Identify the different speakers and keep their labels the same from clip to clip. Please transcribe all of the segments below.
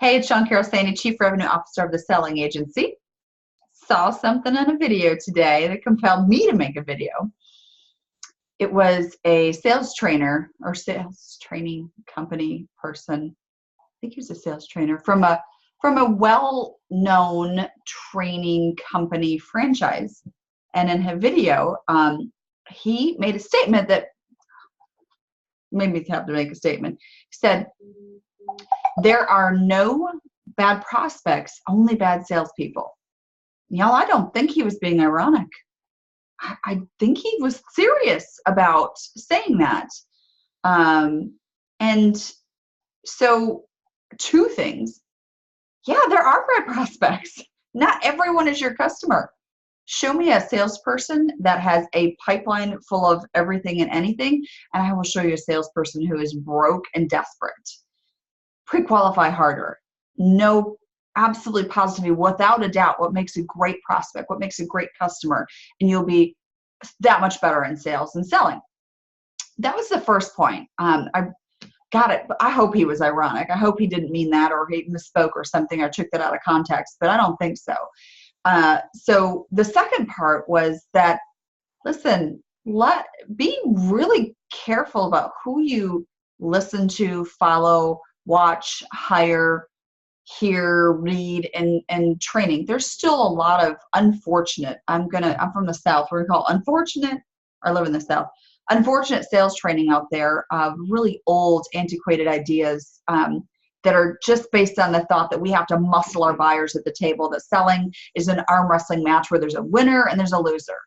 Speaker 1: Hey, it's Sean Carroll Sandy, Chief Revenue Officer of the Selling Agency. Saw something in a video today that compelled me to make a video. It was a sales trainer or sales training company person. I think he was a sales trainer from a well-known training company franchise. And in his video, he made a statement that made me have to make a statement. He said, "There are no bad prospects, only bad salespeople." Y'all, I don't think he was being ironic. I think he was serious about saying that. And so two things. Yeah, there are bad prospects. Not everyone is your customer. Show me a salesperson that has a pipeline full of everything and anything, and I will show you a salesperson who is broke and desperate. Pre-qualify harder. Know absolutely positively, without a doubt, what makes a great prospect, what makes a great customer, and you'll be that much better in sales and selling. That was the first point. I got it, but I hope he was ironic. I hope he didn't mean that, or he misspoke or something, or took that out of context, but I don't think so. So the second part was that, listen, be really careful about who you listen to, follow, watch, hire, hear, read, and training. There's still a lot of unfortunate, I'm from the South, we're gonna call it unfortunate, I live in the South, unfortunate sales training out there, really old, antiquated ideas that are just based on the thought that we have to muscle our buyers at the table, that selling is an arm wrestling match where there's a winner and there's a loser.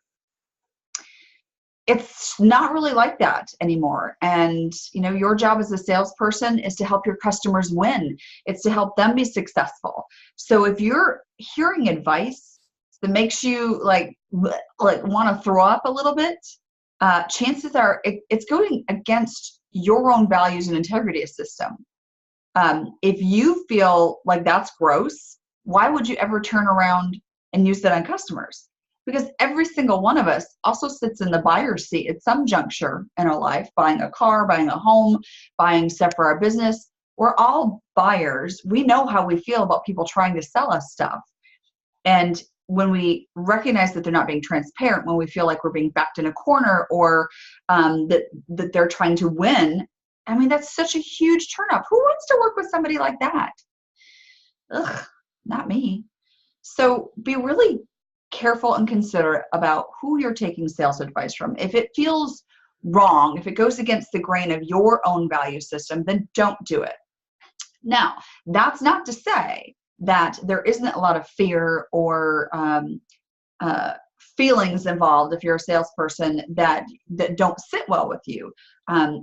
Speaker 1: It's not really like that anymore. And your job as a salesperson is to help your customers win. It's to help them be successful. So if you're hearing advice that makes you like want to throw up a little bit, chances are it's going against your own values and integrity system. If you feel like that's gross, why would you ever turn around and use that on customers? Because every single one of us also sits in the buyer's seat at some juncture in our life, buying a car, buying a home, buying stuff for our business. We're all buyers. We know how we feel about people trying to sell us stuff. And when we recognize that they're not being transparent, when we feel like we're being backed in a corner, or that they're trying to win, I mean, that's such a huge turnoff. Who wants to work with somebody like that? Ugh, not me. So be really careful and considerate about who you're taking sales advice from. If it feels wrong, if it goes against the grain of your own value system, then don't do it. Now, that's not to say that there isn't a lot of fear or feelings involved if you're a salesperson that don't sit well with you.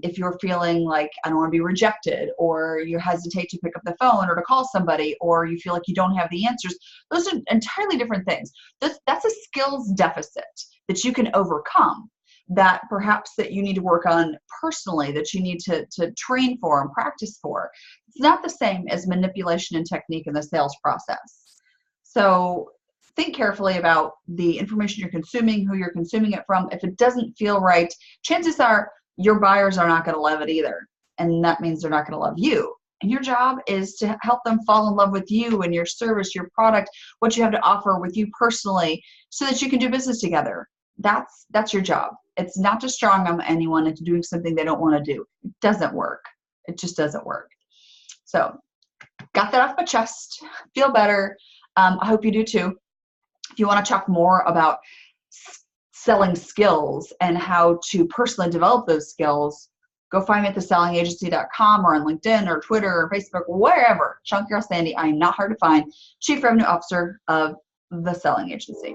Speaker 1: If you're feeling like, I don't want to be rejected, or you hesitate to pick up the phone or to call somebody, or you feel like you don't have the answers, those are entirely different things. That's a skills deficit that you can overcome, that perhaps that you need to work on personally, that you need to train for and practice for. It's not the same as manipulation and technique in the sales process. So think carefully about the information you're consuming, who you're consuming it from. If it doesn't feel right, chances are your buyers are not going to love it either. And that means they're not going to love you. And your job is to help them fall in love with you and your service, your product, what you have to offer with you personally, so that you can do business together. That's your job. It's not to strong arm anyone into doing something they don't want to do. It doesn't work. It just doesn't work. So got that off my chest. Feel better. I hope you do too. If you want to talk more about selling skills and how to personally develop those skills, go find me at thesellingagency.com or on LinkedIn or Twitter or Facebook, wherever. Sean Carroll Sandy. I am not hard to find. Chief Revenue Officer of the Selling Agency.